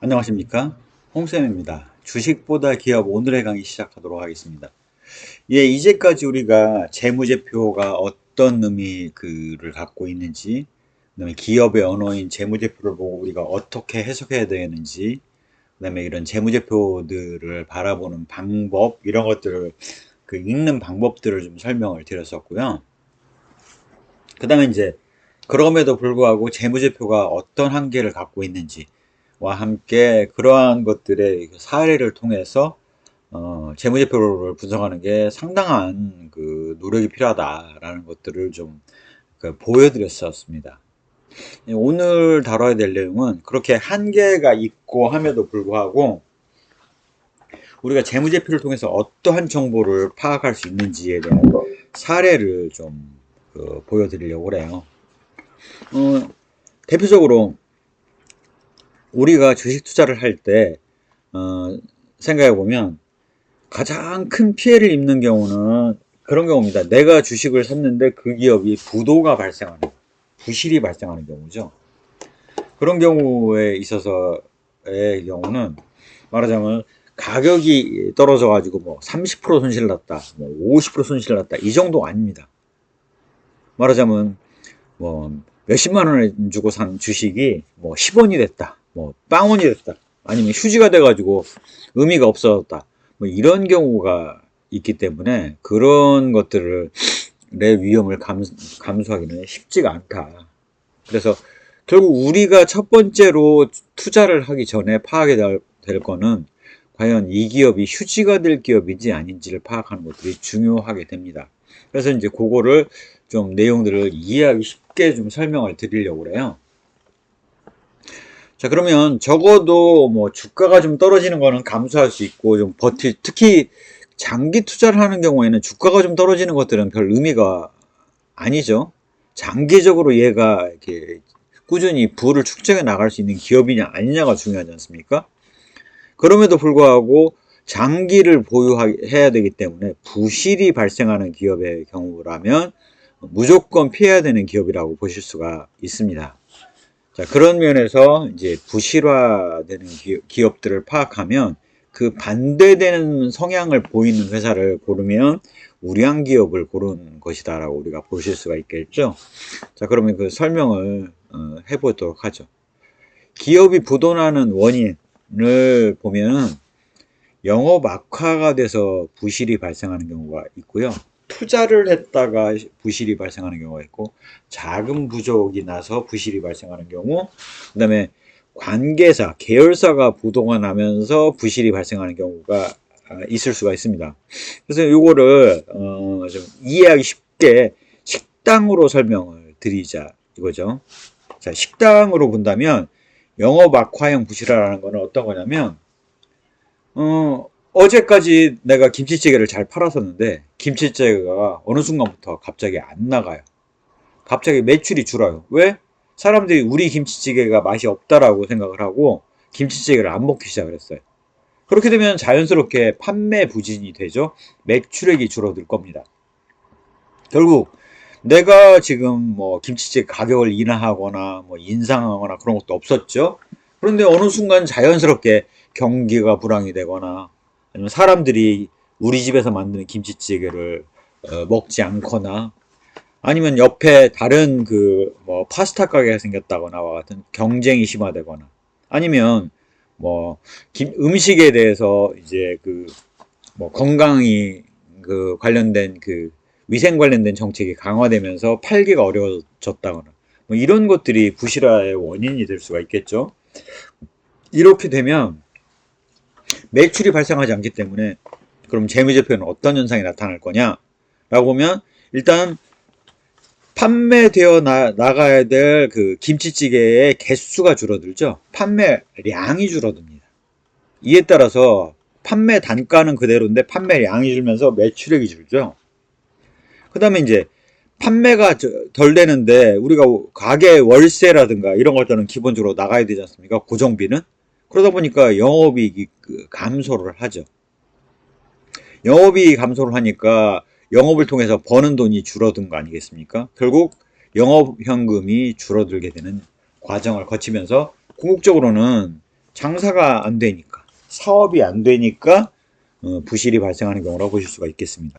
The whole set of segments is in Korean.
안녕하십니까? 홍쌤입니다. 주식보다 기업 오늘의 강의 시작하도록 하겠습니다. 예, 이제까지 우리가 재무제표가 어떤 의미를 갖고 있는지, 그다음에 기업의 언어인 재무제표를 보고 우리가 어떻게 해석해야 되는지, 그다음에 이런 재무제표들을 바라보는 방법, 이런 것들을 읽는 방법들을 좀 설명을 드렸었고요. 그다음에 이제 그럼에도 불구하고 재무제표가 어떤 한계를 갖고 있는지와 함께 그러한 것들의 사례를 통해서 재무제표를 분석하는 게 상당한 노력이 필요하다라는 것들을 좀 보여드렸었습니다. 오늘 다뤄야 될 내용은 그렇게 한계가 있고 함에도 불구하고 우리가 재무제표를 통해서 어떠한 정보를 파악할 수 있는지에 대한 사례를 좀 보여드리려고 그래요. 대표적으로 우리가 주식 투자를 할 때 생각해 보면 가장 큰 피해를 입는 경우는 그런 경우입니다. 내가 주식을 샀는데 그 기업이 부도가 발생하는, 부실이 발생하는 경우죠. 그런 경우에 있어서의 경우는 말하자면 가격이 떨어져 가지고 뭐 30% 손실 났다, 뭐 50% 손실 났다, 이 정도 아닙니다. 말하자면 뭐 몇십만 원을 주고 산 주식이 뭐 10원이 됐다, 뭐 빵원이 됐다, 아니면 휴지가 돼가지고 의미가 없어졌다, 뭐 이런 경우가 있기 때문에 그런 것들을 내 위험을 감수하기는 쉽지가 않다. 그래서 결국 우리가 첫 번째로 투자를 하기 전에 파악해야 될 거는 과연 이 기업이 휴지가 될 기업인지 아닌지를 파악하는 것들이 중요하게 됩니다. 그래서 이제 그거를 좀 내용들을 이해하기 쉽게 좀 설명을 드리려고 그래요. 자, 그러면 적어도 뭐 주가가 좀 떨어지는 거는 감수할 수 있고 좀 특히 장기 투자를 하는 경우에는 주가가 좀 떨어지는 것들은 별 의미가 아니죠. 장기적으로 얘가 이렇게 꾸준히 부를 축적해 나갈 수 있는 기업이냐 아니냐가 중요하지 않습니까? 그럼에도 불구하고 장기를 보유해야 되기 때문에 부실이 발생하는 기업의 경우라면 무조건 피해야 되는 기업이라고 보실 수가 있습니다. 자, 그런 면에서 이제 부실화되는 기업들을 파악하면 그 반대되는 성향을 보이는 회사를 고르면 우량 기업을 고르는 것이다라고 우리가 보실 수가 있겠죠. 자, 그러면 그 설명을 해보도록 하죠. 기업이 부도나는 원인을 보면 영업 악화가 돼서 부실이 발생하는 경우가 있고요. 투자를 했다가 부실이 발생하는 경우가 있고, 자금 부족이 나서 부실이 발생하는 경우, 그 다음에 관계사, 계열사가 부도가 나면서 부실이 발생하는 경우가 있을 수가 있습니다. 그래서 이거를 좀 이해하기 쉽게 식당으로 설명을 드리자 이거죠. 자, 식당으로 본다면 영업 악화형 부실화라는 거는 어떤 거냐면 어제까지 내가 김치찌개를 잘 팔았었는데 김치찌개가 어느 순간부터 갑자기 안 나가요. 갑자기 매출이 줄어요. 왜? 사람들이 우리 김치찌개가 맛이 없다라고 생각을 하고 김치찌개를 안 먹기 시작을 했어요. 그렇게 되면 자연스럽게 판매 부진이 되죠. 매출액이 줄어들 겁니다. 결국 내가 지금 뭐 김치찌개 가격을 인하하거나 뭐 인상하거나 그런 것도 없었죠. 그런데 어느 순간 자연스럽게 경기가 불황이 되거나 아니면 사람들이 우리 집에서 만드는 김치찌개를 먹지 않거나 아니면 옆에 다른 뭐 파스타 가게가 생겼다거나와 같은 경쟁이 심화되거나 아니면 뭐 음식에 대해서 이제 뭐 건강이 관련된 위생 관련된 정책이 강화되면서 팔기가 어려워졌다거나 뭐 이런 것들이 부실화의 원인이 될 수가 있겠죠. 이렇게 되면 매출이 발생하지 않기 때문에 그럼 재무제표는 어떤 현상이 나타날 거냐라고 보면 일단 판매되어 나가야 될 김치찌개의 개수가 줄어들죠. 판매량이 줄어듭니다. 이에 따라서 판매 단가는 그대로인데 판매량이 줄면서 매출액이 줄죠. 그 다음에 이제 판매가 덜 되는데 우리가 가게 월세라든가 이런 것들은 기본적으로 나가야 되지 않습니까? 고정비는. 그러다 보니까 영업이익이 감소를 하죠. 영업이익이 감소를 하니까 영업을 통해서 버는 돈이 줄어든 거 아니겠습니까? 결국 영업현금이 줄어들게 되는 과정을 거치면서 궁극적으로는 장사가 안 되니까, 사업이 안 되니까 부실이 발생하는 경우라고 보실 수가 있겠습니다.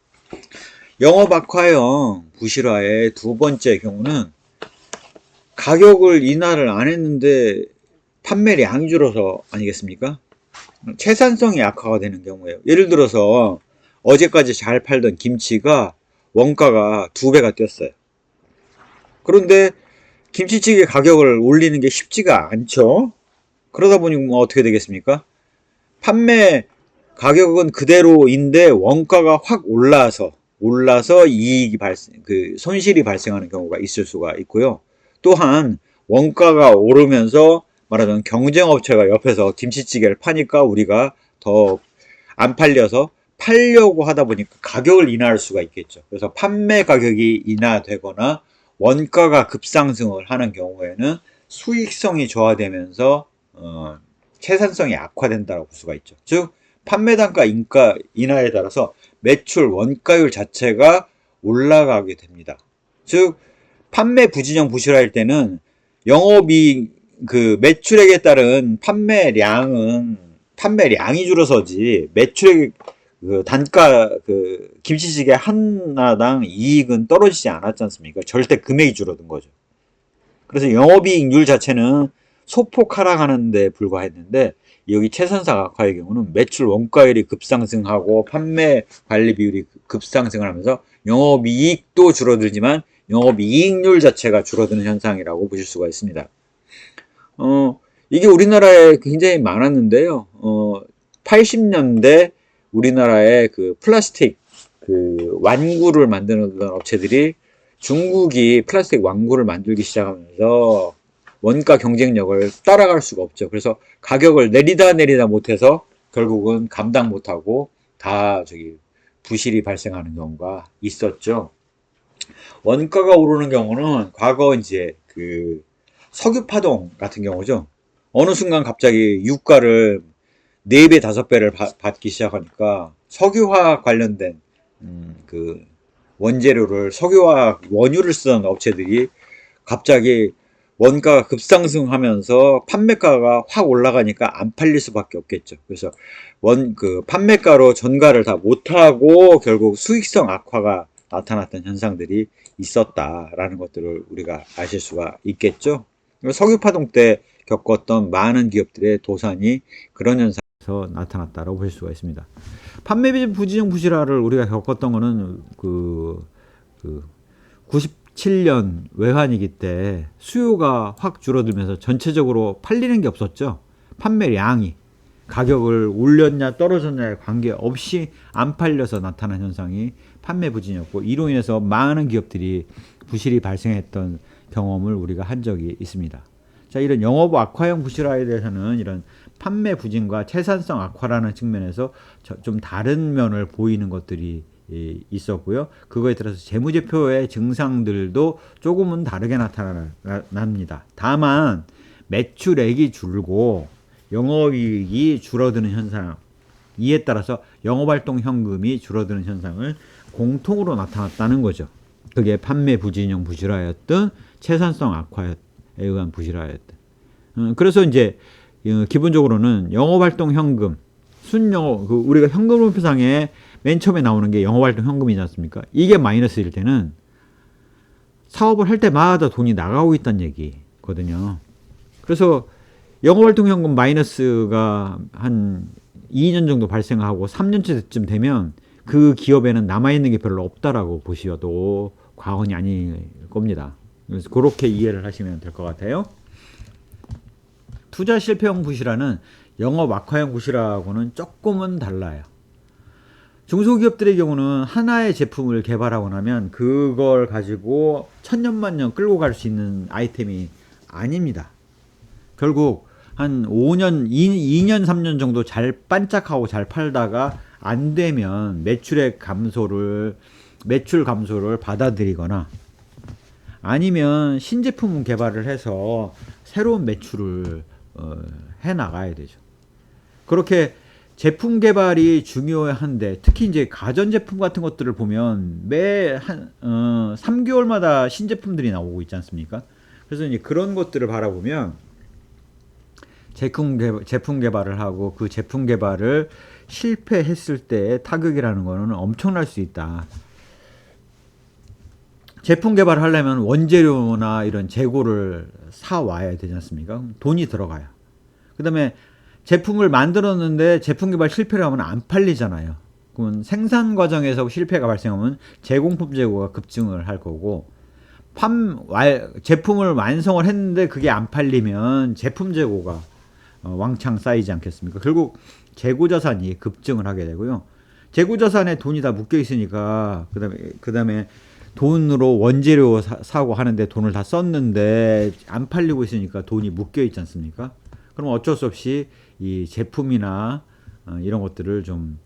영업 악화형 부실화의 두 번째 경우는 가격을 인하를 안 했는데 판매량이 줄어서 아니겠습니까? 채산성이 악화가 되는 경우예요. 예를 들어서 어제까지 잘 팔던 김치가 원가가 2배가 뛰었어요. 그런데 김치찌개 가격을 올리는 게 쉽지가 않죠. 그러다 보니 뭐 어떻게 되겠습니까? 판매 가격은 그대로인데 원가가 확 올라서 이익이 손실이 발생하는 경우가 있을 수가 있고요. 또한 원가가 오르면서 말하자면 경쟁업체가 옆에서 김치찌개를 파니까 우리가 더 안 팔려서 팔려고 하다 보니까 가격을 인하할 수가 있겠죠. 그래서 판매 가격이 인하되거나 원가가 급상승을 하는 경우에는 수익성이 저하되면서 채산성이 악화된다고 볼 수가 있죠. 즉 판매 단가 인하에 따라서 매출 원가율 자체가 올라가게 됩니다. 즉 판매 부진형 부실화일 때는 영업이익 매출액에 따른 판매량이 줄어서지 매출액 단가 김치찌개 하나당 이익은 떨어지지 않았지 않습니까? 절대 금액이 줄어든 거죠. 그래서 영업이익률 자체는 소폭 하락하는 데 불과했는데 여기 채산사 악화의 경우는 매출 원가율이 급상승하고 판매 관리 비율이 급상승을 하면서 영업이익도 줄어들지만 영업이익률 자체가 줄어드는 현상이라고 보실 수가 있습니다. 이게 우리나라에 굉장히 많았는데요. 80년대 우리나라에 플라스틱 완구를 만드는 업체들이 중국이 플라스틱 완구를 만들기 시작하면서 원가 경쟁력을 따라갈 수가 없죠. 그래서 가격을 내리다 못해서 결국은 감당 못하고 다 부실이 발생하는 경우가 있었죠. 원가가 오르는 경우는 과거 이제 석유 파동 같은 경우죠. 어느 순간 갑자기 유가를 4배, 5배를 받기 시작하니까 석유화학 관련된 원재료를 석유화학 원유를 쓰던 업체들이 갑자기 원가가 급상승하면서 판매가가 확 올라가니까 안 팔릴 수밖에 없겠죠. 그래서 판매가로 전가를 다 못하고 결국 수익성 악화가 나타났던 현상들이 있었다라는 것들을 우리가 아실 수가 있겠죠. 석유파동 때 겪었던 많은 기업들의 도산이 그런 현상에서 나타났다고 볼 수가 있습니다. 판매 부진형 부실화를 우리가 겪었던 거는 97년 외환위기 때 수요가 확 줄어들면서 전체적으로 팔리는 게 없었죠. 판매량이 가격을 올렸냐 떨어졌냐에 관계없이 안 팔려서 나타난 현상이 판매 부진이었고 이로 인해서 많은 기업들이 부실이 발생했던 경험을 우리가 한 적이 있습니다. 자, 이런 영업 악화형 부실화에 대해서는 이런 판매 부진과 채산성 악화라는 측면에서 좀 다른 면을 보이는 것들이 있었고요. 그거에 따라서 재무제표의 증상들도 조금은 다르게 나타납니다. 다만 매출액이 줄고 영업이익이 줄어드는 현상, 이에 따라서 영업활동 현금이 줄어드는 현상을 공통으로 나타났다는 거죠. 그게 판매 부진형 부실화였던 채산성 악화에 의한 부실화였던. 그래서 이제 기본적으로는 영업활동 현금, 순영업, 우리가 현금흐름표상에 맨 처음에 나오는 게 영업활동 현금이지 않습니까? 이게 마이너스일 때는 사업을 할 때마다 돈이 나가고 있다는 얘기거든요. 그래서 영업활동 현금 마이너스가 한 2년 정도 발생하고 3년째쯤 되면 그 기업에는 남아있는 게 별로 없다라고 보셔도 과언이 아닐 겁니다. 그래서 그렇게 이해를 하시면 될 것 같아요. 투자 실패형 부실화는 영업 악화형 부실화하고는 조금은 달라요. 중소기업들의 경우는 하나의 제품을 개발하고 나면 그걸 가지고 천년만년 끌고 갈 수 있는 아이템이 아닙니다. 결국 한 5년, 2년, 3년 정도 잘 반짝하고 잘 팔다가 안 되면 매출 감소를 받아들이거나 아니면 신제품 개발을 해서 새로운 매출을 해 나가야 되죠. 그렇게 제품 개발이 중요한데 특히 이제 가전제품 같은 것들을 보면 매 3개월마다 신제품들이 나오고 있지 않습니까? 그래서 이제 그런 것들을 바라보면 제품 개발을 하고 그 제품 개발을 실패했을 때의 타격이라는 거는 엄청날 수 있다. 제품 개발을 하려면 원재료나 이런 재고를 사 와야 되지 않습니까? 돈이 들어가요. 그 다음에 제품을 만들었는데 제품 개발 실패를 하면 안 팔리잖아요. 그러면 생산 과정에서 실패가 발생하면 제공품 재고가 급증을 할 거고, 제품을 완성을 했는데 그게 안 팔리면 제품 재고가 왕창 쌓이지 않겠습니까? 결국 재고자산이 급증을 하게 되고요. 재고자산에 돈이 다 묶여 있으니까 그 다음에 돈으로 원재료 사고 하는데 돈을 다 썼는데 안 팔리고 있으니까 돈이 묶여 있지 않습니까? 그럼 어쩔 수 없이 이 제품이나 이런 것들을 좀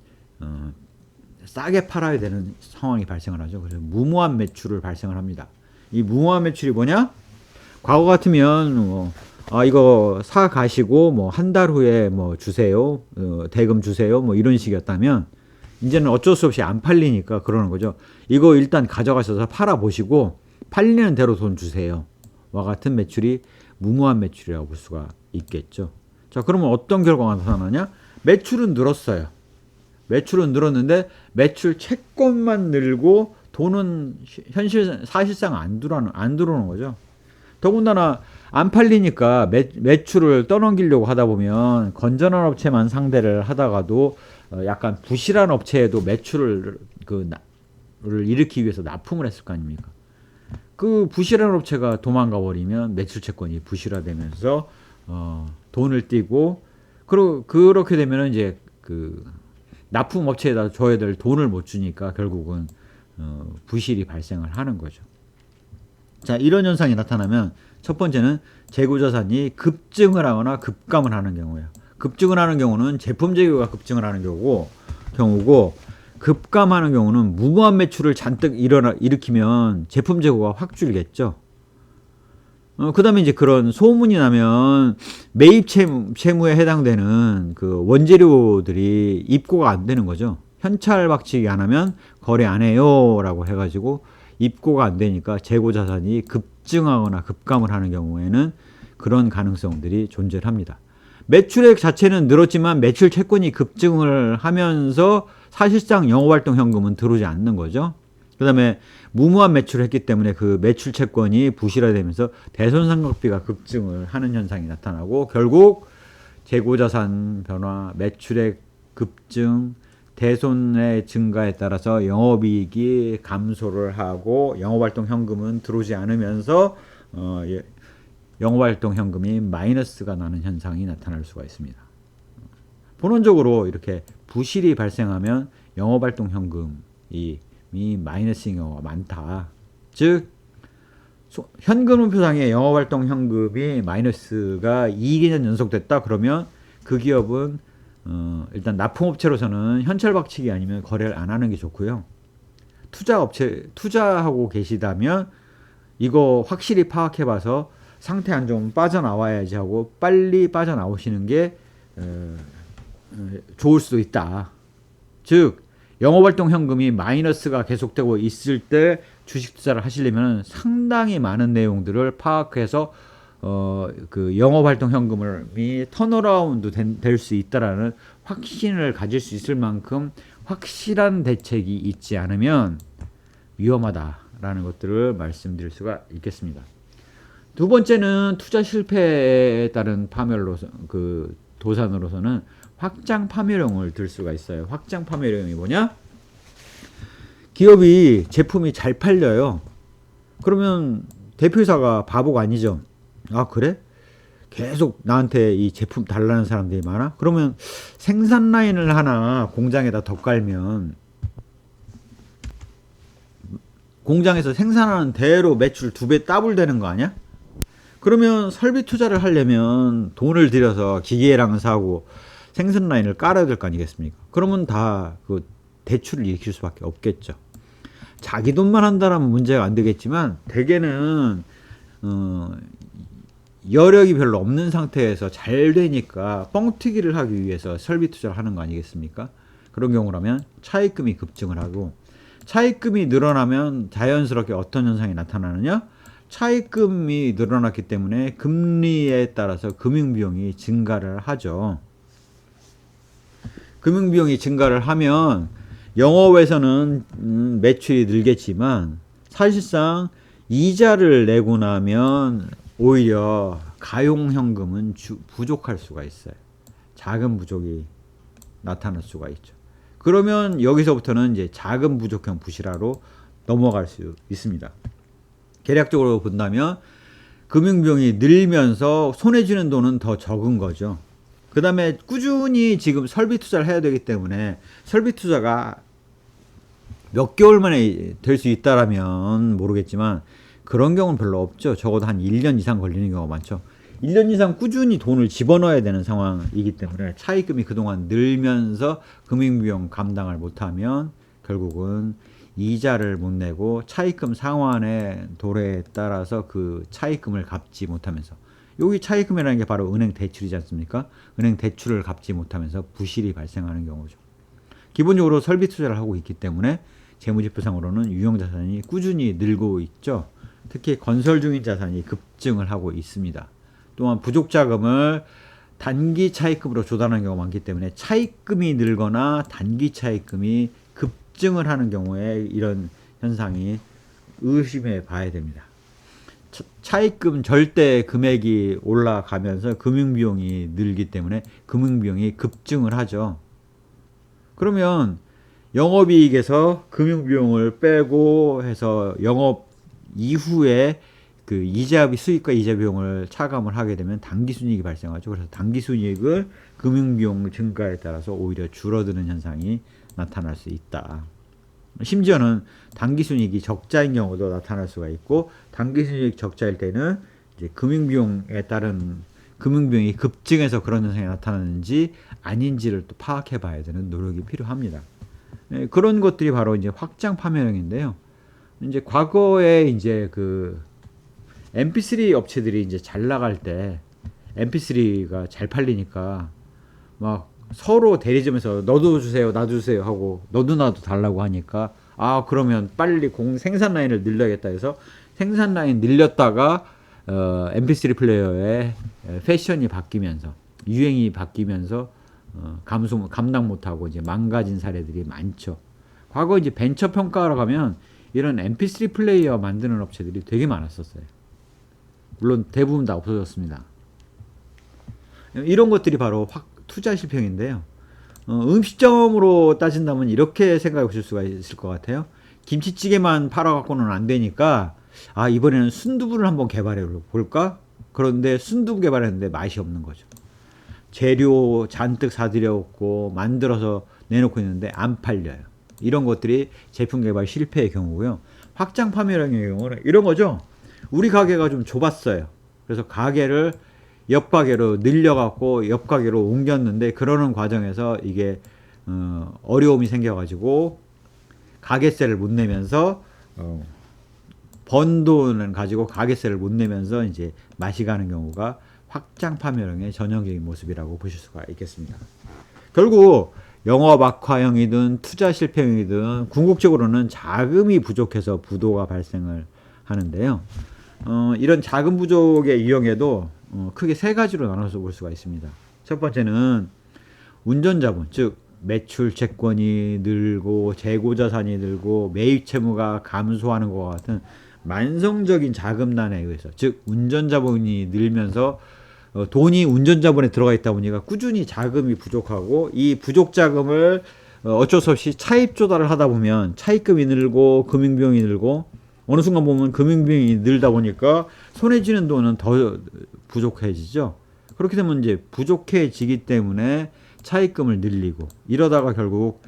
싸게 팔아야 되는 상황이 발생을 하죠. 그래서 무모한 매출을 발생을 합니다. 이 무모한 매출이 뭐냐? 과거 같으면 이거 사 가시고 뭐 한 달 후에 뭐 주세요, 대금 주세요, 뭐 이런 식이었다면 이제는 어쩔 수 없이 안 팔리니까 그러는 거죠. 이거 일단 가져가셔서 팔아 보시고 팔리는 대로 돈 주세요. 와 같은 매출이 무모한 매출이라고 볼 수가 있겠죠. 자, 그러면 어떤 결과가 나타나냐? 매출은 늘었어요. 매출은 늘었는데 매출 채권만 늘고 돈은 사실상 안 들어오는 거죠. 더군다나 안 팔리니까 매출을 떠넘기려고 하다 보면 건전한 업체만 상대를 하다가도 약간 부실한 업체에도 매출을 일으키기 위해서 납품을 했을 거 아닙니까? 그 부실한 업체가 도망가 버리면 매출 채권이 부실화되면서 돈을 띄고, 그렇게 되면 이제 그 납품 업체에다 줘야 될 돈을 못 주니까 결국은 부실이 발생을 하는 거죠. 자, 이런 현상이 나타나면 첫 번째는 재고자산이 급증을 하거나 급감을 하는 경우예요. 급증을 하는 경우는 제품 재고가 급증을 하는 경우고, 급감하는 경우는 무모한 매출을 잔뜩 일으키면 제품 재고가 확 줄겠죠. 그 다음에 이제 그런 소문이 나면 매입 채무에 해당되는 그 원재료들이 입고가 안 되는 거죠. 현찰 박치기 안 하면 거래 안 해요 라고 해가지고 입고가 안 되니까 재고자산이 급증하거나 급감을 하는 경우에는 그런 가능성들이 존재를 합니다. 매출액 자체는 늘었지만 매출 채권이 급증을 하면서 사실상 영업활동 현금은 들어오지 않는 거죠. 그 다음에 무모한 매출을 했기 때문에 그 매출 채권이 부실화되면서 대손상각비가 급증을 하는 현상이 나타나고, 결국 재고자산 변화, 매출액 급증, 대손의 증가에 따라서 영업이익이 감소를 하고 영업활동 현금은 들어오지 않으면서 영업활동 현금이 마이너스가 나는 현상이 나타날 수가 있습니다. 본원적으로 이렇게 부실이 발생하면 영업활동 현금이 마이너스인 경우가 많다. 즉 현금흐표상에 영업활동 현금이 마이너스가 2년 연속됐다. 그러면 그 기업은 일단 납품업체로서는 현찰 박치기 아니면 거래를 안 하는 게 좋고요. 투자하고 계시다면 이거 확실히 파악해봐서 상태 안 좋으면 빠져나와야지 하고 빨리 빠져나오시는 게 좋을 수도 있다. 즉 영업활동 현금이 마이너스가 계속되고 있을 때 주식 투자를 하시려면 상당히 많은 내용들을 파악해서 그 영업활동 현금이 턴어라운드 될 수 있다라는 확신을 가질 수 있을 만큼 확실한 대책이 있지 않으면 위험하다라는 것들을 말씀드릴 수가 있겠습니다. 두 번째는 투자 실패에 따른 도산으로서는 확장 파멸형을 들 수가 있어요. 확장 파멸형이 뭐냐? 기업이 제품이 잘 팔려요. 그러면 대표이사가 바보가 아니죠. 아, 그래? 계속 나한테 이 제품 달라는 사람들이 많아? 그러면 생산 라인을 하나 공장에다 더 깔면 공장에서 생산하는 대로 매출 2배 더블되는 거 아니야? 그러면 설비 투자를 하려면 돈을 들여서 기계랑 사고 생산 라인을 깔아야 될 거 아니겠습니까? 그러면 다 그 대출을 일으킬 수밖에 없겠죠. 자기 돈만 한다라면 문제가 안 되겠지만 대개는 여력이 별로 없는 상태에서 잘 되니까 뻥튀기를 하기 위해서 설비 투자를 하는 거 아니겠습니까? 그런 경우라면 차입금이 급증을 하고, 차입금이 늘어나면 자연스럽게 어떤 현상이 나타나느냐? 차입금이 늘어났기 때문에 금리에 따라서 금융비용이 증가를 하죠. 금융비용이 증가를 하면 영업에서는 매출이 늘겠지만 사실상 이자를 내고 나면 오히려 가용현금은 부족할 수가 있어요. 자금 부족이 나타날 수가 있죠. 그러면 여기서부터는 이제 자금 부족형 부실화로 넘어갈 수 있습니다. 계략적으로 본다면 금융비용이 늘면서 손해지는 돈은 더 적은 거죠. 그 다음에 꾸준히 지금 설비 투자를 해야 되기 때문에 설비 투자가 몇 개월 만에 될 수 있다라면 모르겠지만 그런 경우는 별로 없죠. 적어도 한 1년 이상 걸리는 경우가 많죠. 1년 이상 꾸준히 돈을 집어넣어야 되는 상황이기 때문에 차입금이 그동안 늘면서 금융비용 감당을 못하면 결국은 이자를 못 내고 차입금 상환의 도래에 따라서 그 차입금을 갚지 못하면서, 여기 차입금이라는 게 바로 은행 대출이지 않습니까? 은행 대출을 갚지 못하면서 부실이 발생하는 경우죠. 기본적으로 설비 투자를 하고 있기 때문에 재무지표상으로는 유형자산이 꾸준히 늘고 있죠. 특히 건설 중인 자산이 급증을 하고 있습니다. 또한 부족자금을 단기 차입금으로 조달하는 경우가 많기 때문에 차입금이 늘거나 단기 차입금이 급증을 하는 경우에 이런 현상이 의심해 봐야 됩니다. 차입금 절대 금액이 올라가면서 금융비용이 늘기 때문에 금융비용이 급증을 하죠. 그러면 영업이익에서 금융비용을 빼고 해서 영업 이후에 그 이자비 수익과 이자 비용을 차감을 하게 되면 당기순이익이 발생하죠. 그래서 당기순이익을 금융비용 증가에 따라서 오히려 줄어드는 현상이 나타날 수 있다. 심지어는 당기순이익이 적자인 경우도 나타날 수가 있고, 당기순이익 적자일 때는 이제 금융비용에 따른 금융비용이 급증해서 그런 현상이 나타나는지 아닌지를 또 파악해 봐야 되는 노력이 필요합니다. 그런 것들이 바로 이제 확장 판매형인데요. 이제 과거에 이제 그 MP3 업체들이 이제 잘 나갈 때 MP3가 잘 팔리니까 막 서로 대리점에서 너도 주세요, 나도 주세요 하고 너도 나도 달라고 하니까 그러면 빨리 생산 라인을 늘려야겠다 해서 생산 라인 늘렸다가 MP3 플레이어의 패션이 바뀌면서 유행이 바뀌면서 감당 못하고 이제 망가진 사례들이 많죠. 과거 이제 벤처 평가하러 가면 이런 MP3 플레이어 만드는 업체들이 되게 많았었어요. 물론 대부분 다 없어졌습니다. 이런 것들이 바로 투자 실패인데요. 음식점으로 따진다면 이렇게 생각해 보실 수가 있을 것 같아요. 김치찌개만 팔아갖고는 안 되니까 이번에는 순두부를 한번 개발해 볼까? 그런데 순두부 개발했는데 맛이 없는 거죠. 재료 잔뜩 사들여갖고 만들어서 내놓고 있는데 안 팔려요. 이런 것들이 제품 개발 실패의 경우고요. 확장 판매량의 경우는 이런 거죠. 우리 가게가 좀 좁았어요. 그래서 가게를 옆 가게로 늘려갖고 옆 가게로 옮겼는데 그러는 과정에서 이게 어려움이 생겨가지고 가게세를 못 내면서 번 돈을 가지고 가게세를 못 내면서 이제 맛이 가는 경우가 확장 판매량의 전형적인 모습이라고 보실 수가 있겠습니다. 결국 영업 악화형이든 투자 실패형이든 궁극적으로는 자금이 부족해서 부도가 발생을 하는데요. 이런 자금 부족의 유형에도 크게 세 가지로 나눠서 볼 수가 있습니다. 첫 번째는 운전자본, 즉 매출 채권이 늘고 재고자산이 늘고 매입 채무가 감소하는 것과 같은 만성적인 자금난에 의해서, 즉 운전자본이 늘면서 돈이 운전자본에 들어가 있다 보니까 꾸준히 자금이 부족하고, 이 부족 자금을 어쩔 수 없이 차입 조달을 하다 보면 차입금이 늘고 금융비용이 늘고, 어느 순간 보면 금융비용이 늘다 보니까 손해지는 돈은 더 부족해지죠. 그렇게 되면 이제 부족해지기 때문에 차입금을 늘리고, 이러다가 결국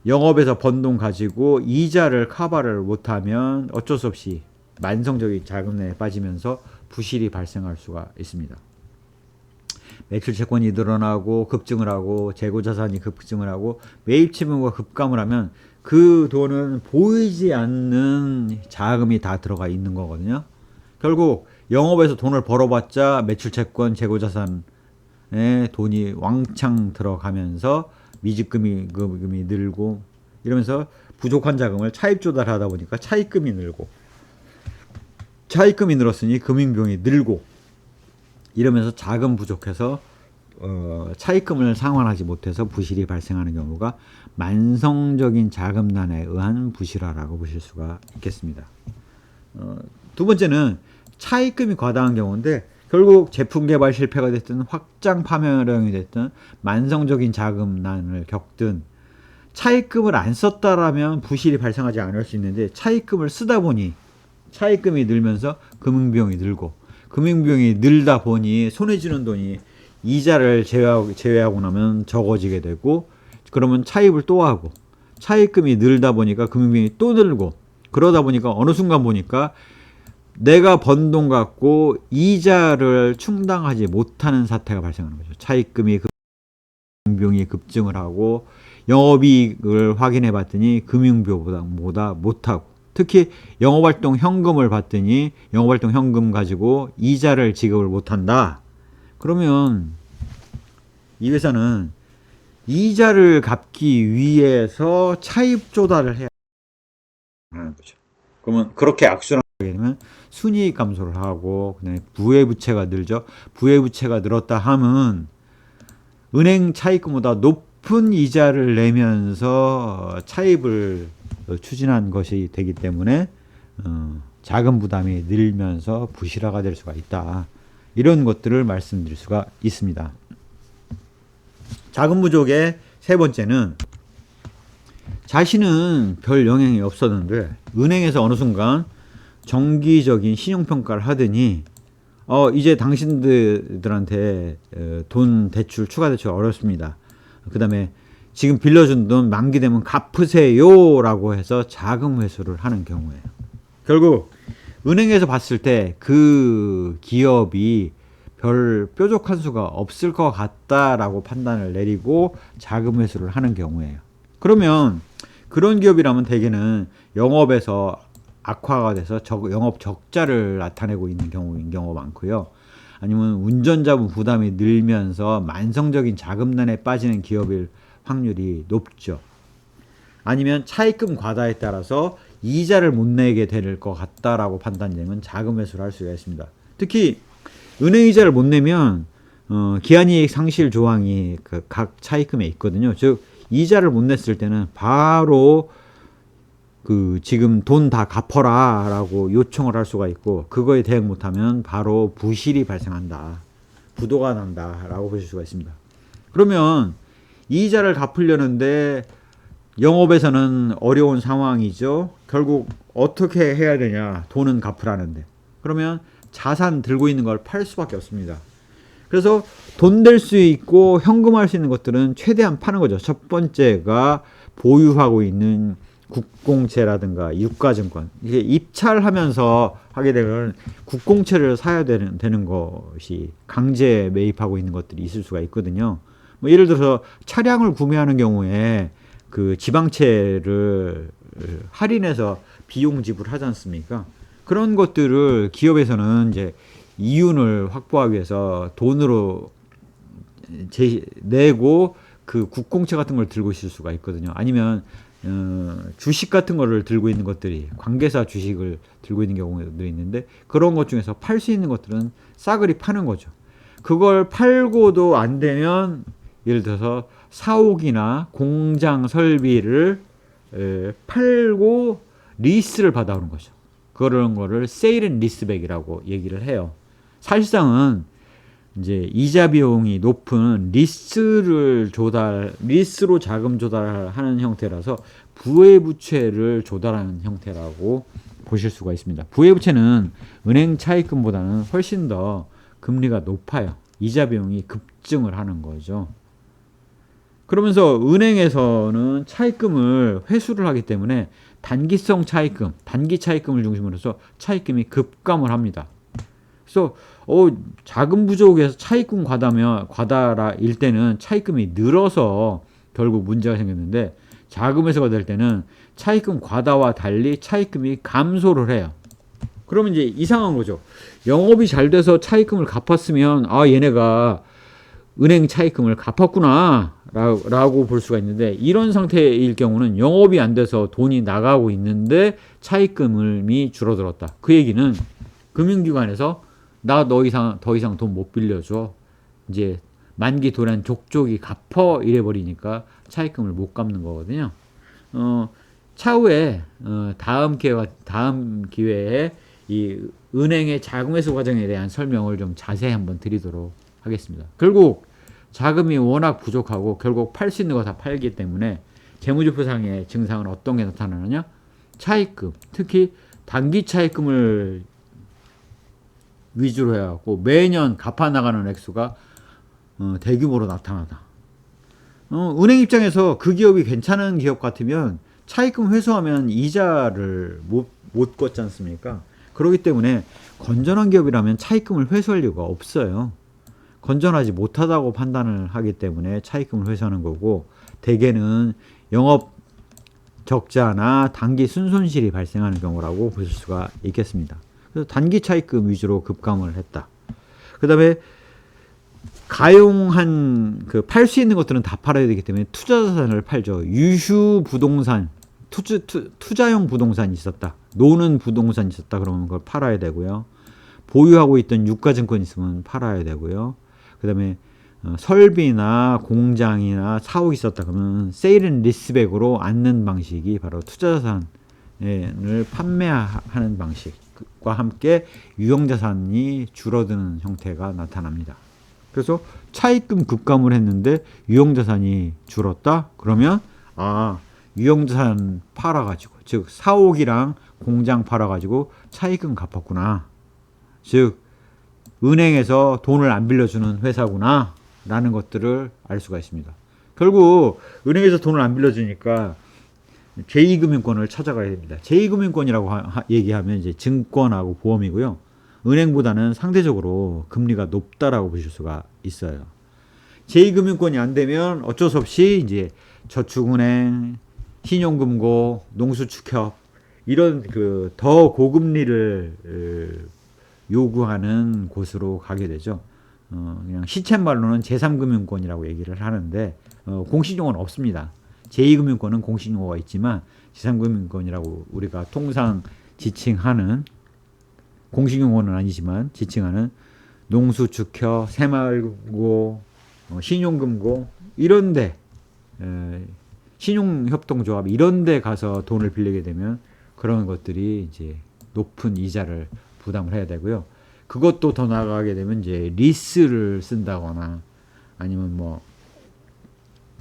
영업에서 번 돈 가지고 이자를 커버를 못하면 어쩔 수 없이 만성적인 자금난에 빠지면서 부실이 발생할 수가 있습니다. 매출 채권이 늘어나고 급증을 하고 재고자산이 급증을 하고 매입 채무가 급감을 하면 그 돈은 보이지 않는 자금이 다 들어가 있는 거거든요. 결국 영업에서 돈을 벌어봤자 매출 채권 재고자산에 돈이 왕창 들어가면서 미지금이 늘고, 이러면서 부족한 자금을 차입 조달하다 보니까 차입금이 늘고, 차입금이 늘었으니 금융비용이 늘고, 이러면서 자금 부족해서 차입금을 상환하지 못해서 부실이 발생하는 경우가 만성적인 자금난에 의한 부실화라고 보실 수가 있겠습니다. 두 번째는 차입금이 과다한 경우인데, 결국 제품 개발 실패가 됐든 확장 파멸형이 됐든 만성적인 자금난을 겪든 차입금을 안 썼다라면 부실이 발생하지 않을 수 있는데, 차입금을 쓰다 보니 차입금이 늘면서 금융비용이 늘고, 금융비용이 늘다 보니 손에 쥐는 돈이 이자를 제외하고 나면 적어지게 되고, 그러면 차입을 또 하고, 차입금이 늘다 보니까 금융비용이 또 늘고, 그러다 보니까 어느 순간 보니까 내가 번 돈 갖고 이자를 충당하지 못하는 사태가 발생하는 거죠. 차입금이 금융비용이 급증을 하고, 영업이익을 확인해 봤더니 금융비용보다 못하고, 특히 영업활동 현금을 받더니 영업활동 현금 가지고 이자를 지급을 못한다. 그러면 이 회사는 이자를 갚기 위해서 차입 조달을 해야 하는 거죠. 그러면 그렇게 악순환하게 되면 순이익 감소를 하고, 그다음에 부채부채가 늘죠. 부채가 늘었다 하면 은행 차입금보다 높은 이자를 내면서 차입을 추진한 것이 되기 때문에 자금 부담이 늘면서 부실화가 될 수가 있다. 이런 것들을 말씀드릴 수가 있습니다. 자금 부족의 세 번째는, 자신은 별 영향이 없었는데 은행에서 어느 순간 정기적인 신용평가를 하더니 이제 당신들한테 돈 대출, 추가 대출 어렵습니다. 그 다음에 지금 빌려준 돈 만기되면 갚으세요 라고 해서 자금 회수를 하는 경우예요. 결국 은행에서 봤을 때 그 기업이 별 뾰족한 수가 없을 것 같다라고 판단을 내리고 자금 회수를 하는 경우예요. 그러면 그런 기업이라면 대개는 영업에서 악화가 돼서 영업 적자를 나타내고 있는 경우인 경우가 많고요. 아니면 운전자분 부담이 늘면서 만성적인 자금난에 빠지는 기업일 확률이 높죠. 아니면 차입금 과다에 따라서 이자를 못 내게 될 것 같다라고 판단되면 자금 회수를 할 수가 있습니다. 특히 은행 이자를 못 내면 기한이익 상실 조항이 각 차입금에 있거든요. 즉 이자를 못 냈을 때는 바로 지금 돈 다 갚아라 라고 요청을 할 수가 있고, 그거에 대응 못하면 바로 부실이 발생한다, 부도가 난다 라고 보실 수가 있습니다. 그러면 이자를 갚으려는데 영업에서는 어려운 상황이죠. 결국 어떻게 해야 되냐, 돈은 갚으라는데. 그러면 자산 들고 있는 걸 팔 수밖에 없습니다. 그래서 돈 될 수 있고 현금화할 수 있는 것들은 최대한 파는 거죠. 첫 번째가 보유하고 있는 국공채라든가 유가증권, 이게 입찰하면서 하게 되면 국공채를 사야 되는 것이 강제 매입하고 있는 것들이 있을 수가 있거든요. 뭐 예를 들어서 차량을 구매하는 경우에 그 지방채를 할인해서 비용 지불하지 않습니까? 그런 것들을 기업에서는 이제 이윤을 확보하기 위해서 돈으로 내고 그 국공채 같은 걸 들고 있을 수가 있거든요. 아니면 주식 같은 거를 들고 있는 것들이, 관계사 주식을 들고 있는 경우도 있는데, 그런 것 중에서 팔 수 있는 것들은 싸그리 파는 거죠. 그걸 팔고도 안 되면 예를 들어서 사옥이나 공장 설비를 팔고 리스를 받아오는 거죠. 그런 거를 세일 앤 리스백이라고 얘기를 해요. 사실상은 이제 이자 비용이 높은 리스로 자금 조달하는 형태라서 부채부채를 조달하는 형태라고 보실 수가 있습니다. 부채는 은행 차입금보다는 훨씬 더 금리가 높아요. 이자 비용이 급증을 하는 거죠. 그러면서 은행에서는 차입금을 회수를 하기 때문에 단기성 차입금, 단기 차입금을 중심으로 해서 차입금이 급감을 합니다. 그래서 자금 부족에서 차입금 과다일 때는 차입금이 늘어서 결국 문제가 생겼는데, 자금 회수가 될 때는 차입금 과다와 달리 차입금이 감소를 해요. 그러면 이제 이상한 거죠. 영업이 잘 돼서 차입금을 갚았으면 얘네가 은행 차입금을 갚았구나 라고 볼 수가 있는데, 이런 상태일 경우는 영업이 안 돼서 돈이 나가고 있는데 차입금이 줄어들었다. 그 얘기는 금융기관에서 나 더 이상 돈 못 빌려줘. 이제 만기 도난 족족이 갚어 이래버리니까 차입금을 못 갚는 거거든요. 차후에 다음 기회에 이 은행의 자금회수 과정에 대한 설명을 좀 자세히 한번 드리도록 하겠습니다. 결국 자금이 워낙 부족하고 결국 팔 수 있는 거 다 팔기 때문에 재무제표상의 증상은 어떤 게 나타나느냐? 차입금, 특히 단기 차입금을 위주로 해갖고 매년 갚아 나가는 액수가 대규모로 나타나다. 은행 입장에서 그 기업이 괜찮은 기업 같으면 차입금 회수하면 이자를 못 걷지 않습니까? 그렇기 때문에 건전한 기업이라면 차입금을 회수할 이유가 없어요. 건전하지 못하다고 판단을 하기 때문에 차입금을 회수하는 거고, 대개는 영업 적자나 단기 순손실이 발생하는 경우라고 보실 수가 있겠습니다. 그래서 단기 차입금 위주로 급감을 했다. 그 다음에 가용한 팔 수 있는 것들은 다 팔아야 되기 때문에 투자자산을 팔죠. 유휴 부동산, 투자용 부동산이 있었다. 노는 부동산이 있었다. 그러면 그걸 팔아야 되고요. 보유하고 있던 유가증권 있으면 팔아야 되고요. 그 다음에 설비나 공장이나 사옥이 있었다. 그러면 세일 앤 리스백으로 앉는 방식이 바로 투자자산을 판매하는 방식과 함께 유형자산이 줄어드는 형태가 나타납니다. 그래서 차입금 급감을 했는데 유형자산이 줄었다? 그러면 유형자산 팔아가지고, 즉 사옥이랑 공장 팔아가지고 차입금 갚았구나. 즉 은행에서 돈을 안 빌려주는 회사구나 라는 것들을 알 수가 있습니다. 결국 은행에서 돈을 안 빌려주니까 제2금융권을 찾아가야 됩니다. 제2금융권이라고 얘기하면 이제 증권하고 보험이고요. 은행보다는 상대적으로 금리가 높다라고 보실 수가 있어요. 제2금융권이 안 되면 어쩔 수 없이 이제 저축은행, 신용금고, 농수축협 이런 더 고금리를 요구하는 곳으로 가게 되죠. 그냥 시쳇말로는 제3금융권이라고 얘기를 하는데 공식용어는 없습니다. 제2금융권은 공식용어가 있지만 제3금융권이라고 우리가 통상 지칭하는, 공식용어는 아니지만 지칭하는 농수축협, 새마을금고, 신용금고 이런데, 신용협동조합 이런데 가서 돈을 빌리게 되면 그런 것들이 이제 높은 이자를 부담을 해야 되고요. 그것도 더 나아가게 되면 이제 리스를 쓴다거나 아니면 뭐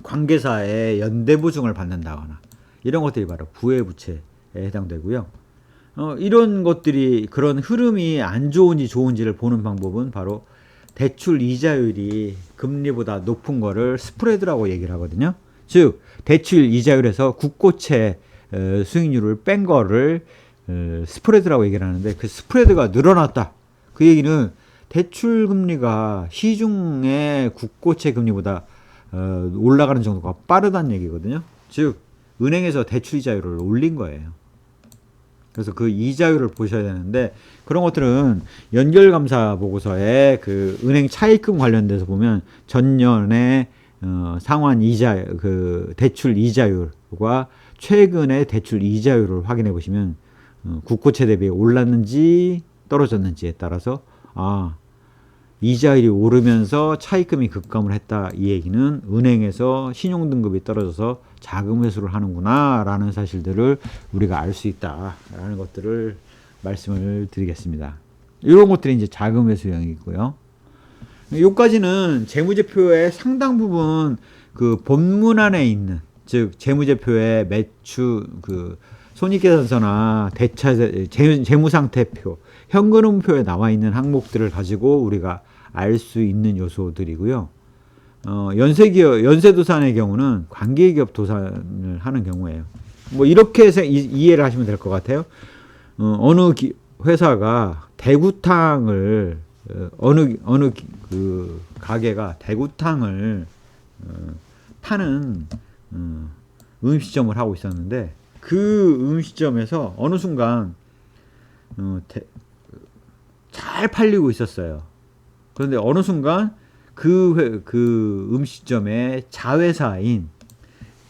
관계사의 연대보증을 받는다거나 이런 것들이 바로 부해부채에 해당되고요. 이런 것들이, 그런 흐름이 안 좋은지 좋은지를 보는 방법은 바로 대출 이자율이 금리보다 높은 거를 스프레드라고 얘기를 하거든요. 즉 대출 이자율에서 국고채 수익률을 뺀 거를 스프레드라고 얘기를 하는데, 그 스프레드가 늘어났다. 그 얘기는 대출 금리가 시중의 국고채 금리보다 올라가는 정도가 빠르다는 얘기거든요. 즉 은행에서 대출 이자율을 올린 거예요. 그래서 그 이자율을 보셔야 되는데, 그런 것들은 연결감사 보고서에 그 은행 차입금 관련돼서 보면 전년에 상환 이자, 대출 이자율과 최근의 대출 이자율을 확인해 보시면 국고채 대비 올랐는지 떨어졌는지에 따라서 이자율이 오르면서 차입금이 급감을 했다. 이 얘기는 은행에서 신용등급이 떨어져서 자금 회수를 하는구나 라는 사실들을 우리가 알 수 있다 라는 것들을 말씀을 드리겠습니다. 이런 것들이 이제 자금 회수형이고요. 여기까지는 재무제표의 상당 부분 본문안에 있는, 즉 재무제표의 매출, 손익계산서나 재무상태표, 현금흐름표에 나와 있는 항목들을 가지고 우리가 알 수 있는 요소들이고요. 연쇄도산의 경우는 관계기업 도산을 하는 경우예요. 뭐 이렇게 이해를 하시면 될 것 같아요. 어느 회사가 대구탕을, 어느 가게가 대구탕을 파는 음식점을 하고 있었는데, 그 음식점에서 어느 순간 잘 팔리고 있었어요. 그런데 어느 순간 그 음식점의 자회사인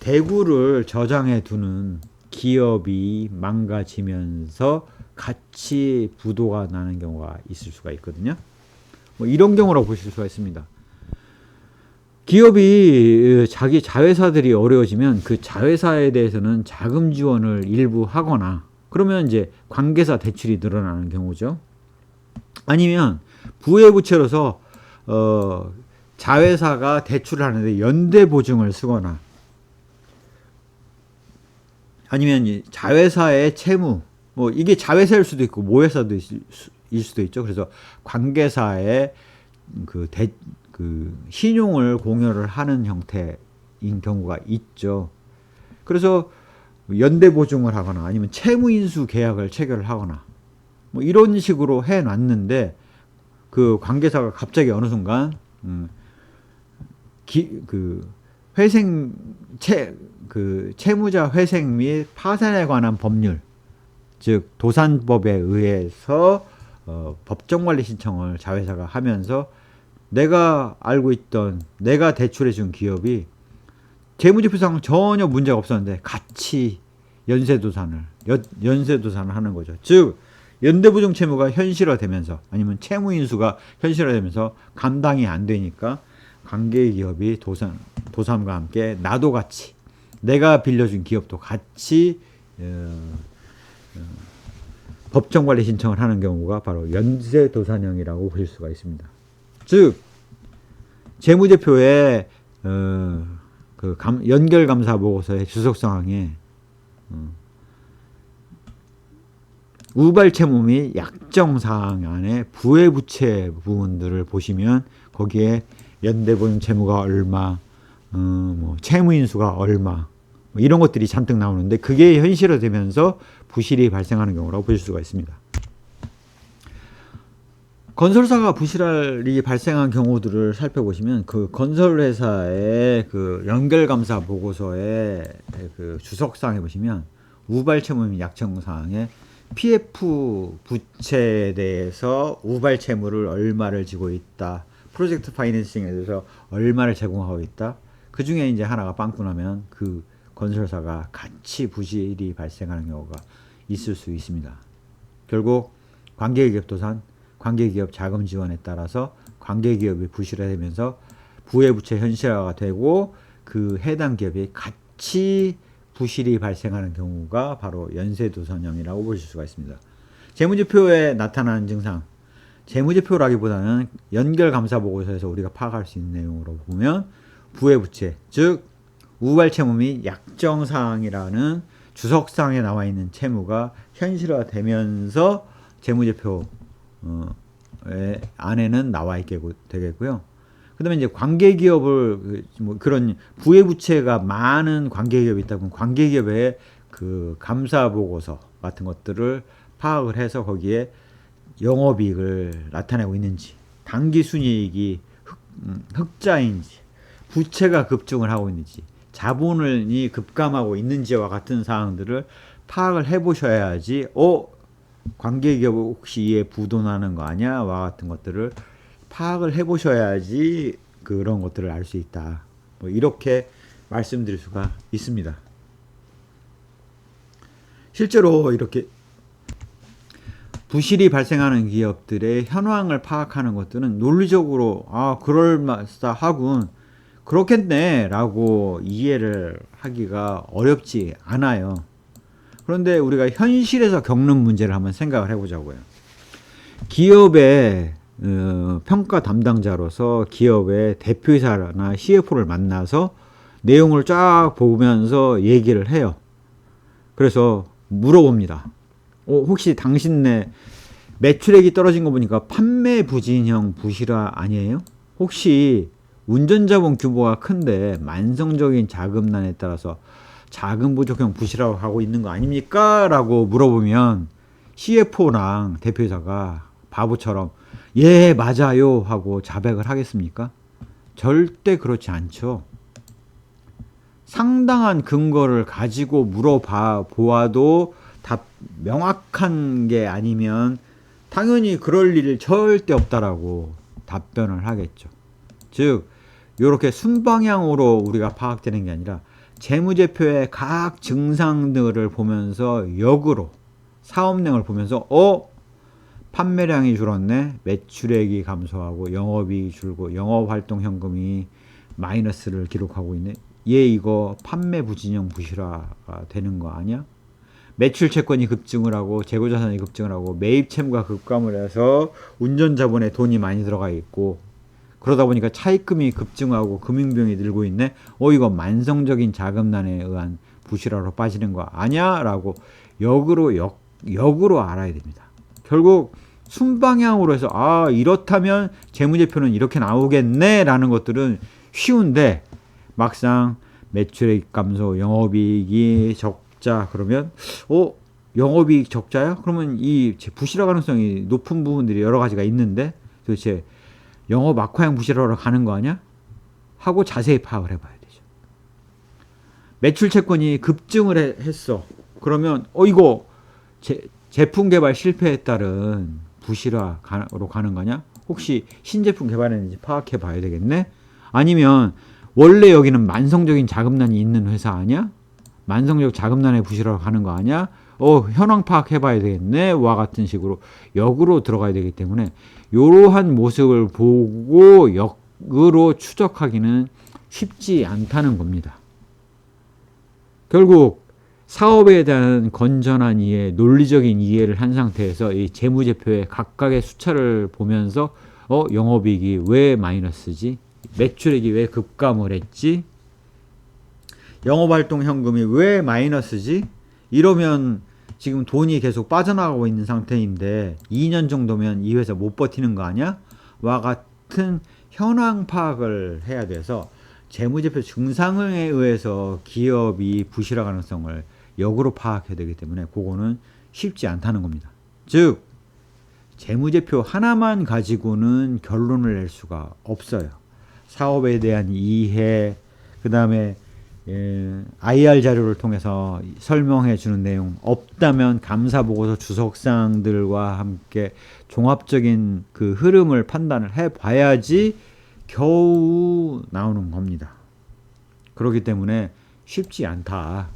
대구를 저장해 두는 기업이 망가지면서 같이 부도가 나는 경우가 있을 수가 있거든요. 뭐 이런 경우라고 보실 수가 있습니다. 기업이 자기 자회사들이 어려워지면 그 자회사에 대해서는 자금 지원을 일부 하거나 그러면 이제 관계사 대출이 늘어나는 경우죠. 아니면 부회부채로서 자회사가 대출을 하는데 연대 보증을 쓰거나 아니면 자회사의 채무 뭐 이게 자회사일 수도 있고 모회사도 일 수도 있죠. 그래서 관계사의 그 신용을 공여를 하는 형태인 경우가 있죠. 그래서 연대 보증을 하거나 아니면 채무 인수 계약을 체결을 하거나 뭐 이런 식으로 해 놨는데 그 관계사가 갑자기 어느 순간 채무자 회생 및 파산에 관한 법률 즉 도산법에 의해서 법정관리 신청을 자회사가 하면서 내가 알고 있던 내가 대출해 준 기업이 재무제표상 전혀 문제가 없었는데 같이 연쇄도산을 하는 거죠. 즉 연대보증 채무가 현실화되면서 아니면 채무인수가 현실화되면서 감당이 안 되니까 관계기업이 도산과 함께 나도 같이 내가 빌려준 기업도 같이 법정관리 신청을 하는 경우가 바로 연쇄도산형이라고 보실 수가 있습니다. 즉 재무제표의 연결감사 보고서의 주석사항에 우발채무 및 약정사항 안에 부회부채 부분들을 보시면 거기에 연대보증 채무가 얼마, 뭐 채무인수가 얼마 뭐 이런 것들이 잔뜩 나오는데 그게 현실화되면서 부실이 발생하는 경우라고 보실 수가 있습니다. 건설사가 부실이 발생한 경우들을 살펴보시면 그 건설회사의 그 연결감사 보고서의 그 주석사항에 보시면 우발채무 및 약정사항에 PF 부채에 대해서 우발채무를 얼마를 지고 있다. 프로젝트 파이낸싱에 대해서 얼마를 제공하고 있다. 그 중에 이제 하나가 빵꾸 나면 그 건설사가 같이 부실이 발생하는 경우가 있을 수 있습니다. 결국 관계기업 도산, 관계기업 자금 지원에 따라서 관계기업이 부실화되면서 부회부채 현실화가 되고 그 해당 기업이 같이 부실이 발생하는 경우가 바로 연쇄도산형이라고 보실 수가 있습니다. 재무제표에 나타나는 증상, 재무제표라기보다는 연결감사보고서에서 우리가 파악할 수 있는 내용으로 보면 부회부채, 즉 우발채무 및 약정사항이라는 주석사항에 나와 있는 채무가 현실화되면서 재무제표 안에는 나와 있게 되겠고요. 그 다음에 이제 관계기업을, 뭐 그런 부회부채가 많은 관계기업이 있다 보면 관계기업의 그 감사보고서 같은 것들을 파악을 해서 거기에 영업이익을 나타내고 있는지, 당기순이익이 흑자인지, 부채가 급증을 하고 있는지, 자본이 급감하고 있는지와 같은 사항들을 파악을 해보셔야지, 관계기업 혹시 이에 부도나는 거 아니야와 같은 것들을 파악을 해보셔야지 그런 것들을 알 수 있다. 뭐 이렇게 말씀드릴 수가 있습니다. 실제로 이렇게 부실이 발생하는 기업들의 현황을 파악하는 것들은 논리적으로 그럴만하군, 그렇겠네 라고 이해를 하기가 어렵지 않아요. 그런데 우리가 현실에서 겪는 문제를 한번 생각을 해보자고요. 기업의 평가 담당자로서 기업의 대표이사나 CFO를 만나서 내용을 쫙 보면서 얘기를 해요. 그래서 물어봅니다. 혹시 당신네 매출액이 떨어진 거 보니까 판매 부진형 부실화 아니에요? 혹시 운전자본 규모가 큰데 만성적인 자금난에 따라서 자금 부족형 부실화를 하고 있는 거 아닙니까? 라고 물어보면 CFO랑 대표이사가 바보처럼 예 맞아요 하고 자백을 하겠습니까? 절대 그렇지 않죠. 상당한 근거를 가지고 물어봐 보아도 답 명확한 게 아니면 당연히 그럴 일 절대 없다라고 답변을 하겠죠. 즉 이렇게 순방향으로 우리가 파악되는 게 아니라 재무제표의 각 증상들을 보면서 역으로 사업량을 보면서 판매량이 줄었네, 매출액이 감소하고 영업이익이 줄고 영업활동 현금이 마이너스를 기록하고 있네. 얘 이거 판매 부진영 부실화가 되는 거 아니야? 매출 채권이 급증을 하고 재고자산이 급증을 하고 매입 채무가 급감을 해서 운전자본에 돈이 많이 들어가 있고, 그러다 보니까 차입금이 급증하고 금융비용이 늘고 있네. 이거 만성적인 자금난에 의한 부실화로 빠지는 거 아니야? 라고 역으로 알아야 됩니다. 결국 순방향으로 해서 이렇다면 재무제표는 이렇게 나오겠네 라는 것들은 쉬운데, 막상 매출액 감소, 영업이익이 적자 그러면 영업이익 적자야? 그러면 이 부실화 가능성이 높은 부분들이 여러 가지가 있는데 도대체 영업 악화형 부실화로 가는 거 아니야? 하고 자세히 파악을 해봐야 되죠. 매출 채권이 급증을 했어. 그러면 이거 제품 개발 실패에 따른 부실화로 가는 거냐? 혹시 신제품 개발했는지 파악해 봐야 되겠네? 아니면 원래 여기는 만성적인 자금난이 있는 회사 아니야? 만성적 자금난의 부실화로 가는 거 아니야? 현황 파악해 봐야 되겠네? 와 같은 식으로 역으로 들어가야 되기 때문에 이러한 모습을 보고 역으로 추적하기는 쉽지 않다는 겁니다. 결국 사업에 대한 건전한 이해, 논리적인 이해를 한 상태에서 이 재무제표의 각각의 숫자를 보면서 영업이익이 왜 마이너스지? 매출액이 왜 급감을 했지? 영업활동 현금이 왜 마이너스지? 이러면 지금 돈이 계속 빠져나가고 있는 상태인데 2년 정도면 이 회사 못 버티는 거 아니야? 와 같은 현황 파악을 해야 돼서 재무제표 증상에 의해서 기업이 부실화 가능성을 역으로 파악해야 되기 때문에 그거는 쉽지 않다는 겁니다. 즉 재무제표 하나만 가지고는 결론을 낼 수가 없어요. 사업에 대한 이해, 그 다음에 IR 자료를 통해서 설명해 주는 내용, 없다면 감사보고서 주석사항들과 함께 종합적인 그 흐름을 판단을 해 봐야지 겨우 나오는 겁니다. 그렇기 때문에 쉽지 않다.